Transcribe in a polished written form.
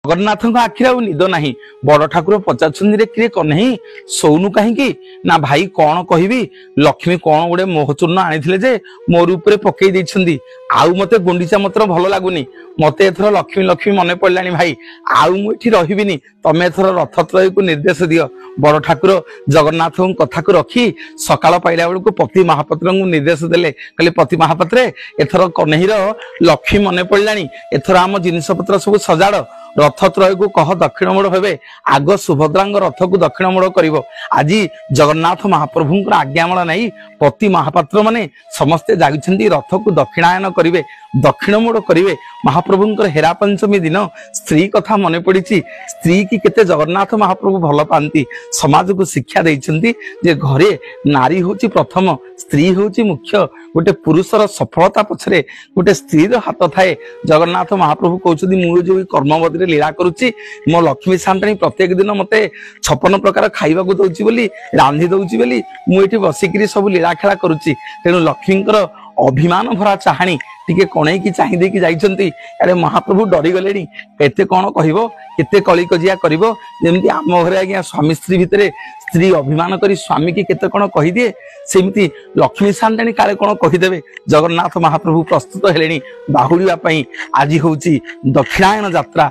जगन्नाथ आखिर आ निद ना बड़ ठाकुर पचार किए कन्हई सोनु कहीं ना भाई कौन कहबी लक्ष्मी कौन गोटे मोहचूर्ण आनी जे मोर उपरे पकई देइछंदी आउ मते गुंडीचा मत्र भल लगुनि मते एथर लक्ष्मी लक्ष्मी मन पड़लानी भाई आउ मुठी रहिबिनी तमे एथर रथत्रय को निर्देश दियो। बड़ ठाकुर जगन्नाथ कथा को रखी सकाळ पाइला बेलू पति महापात्र को निर्देश देले कहले पति महापात्रे एथर कन्हईर लक्ष्मी मन पड़लानी एथर आम जिनिस पत्र सब सजाड़ रथत्रय को कह दक्षिण मोड़ हे आग सुभद्रा रथ को दक्षिण मोड़ कर आज जगन्नाथ महाप्रभु आज्ञामल नहीं पति महापात्र माने समस्ते जागिछंती रथ को दक्षिणायन करिवे दक्षिण मोड़ करिवे। महाप्रभुंकर हेरा पंचमी दिन स्त्री कथा मन पड़ी स्त्री की केते जगन्नाथ महाप्रभु भल पाती समाज को शिक्षा देइछंती जे घरे नारी होची प्रथम स्त्री होची मुख्य गोटे पुरुषर सफलता पछरे गोटे स्त्री हाथ थाए। जगन्नाथ महाप्रभु कहउछंती मु जो कर्मवदरे लीला करुची मो लक्ष्मी सांताणी प्रत्येक दिन मते 56 प्रकार खाइबा को दउची बोली रांधी दउची बोली मु एठी बसिकरी सब लीला खेला करुची तेणु लक्ष्मींकर अभिमान भरा चाहाणी टिके कणई की चाहि दे की जाइछंती अरे महाप्रभु डरी गलेनी केते कोन कहिबो केते कली कजिया करिवो जेमती आम घरे आज्ञा स्वामी स्त्री भितरे स्त्री अभिमान करी स्वामी की केते कोन कहि दिए सेमती लक्ष्मी सांताणी काले कोन कहि देबे। जगन्नाथ महाप्रभु प्रस्तुत हेलेनी बाहुड़िया पई आज होउची दक्षिणायन यात्रा।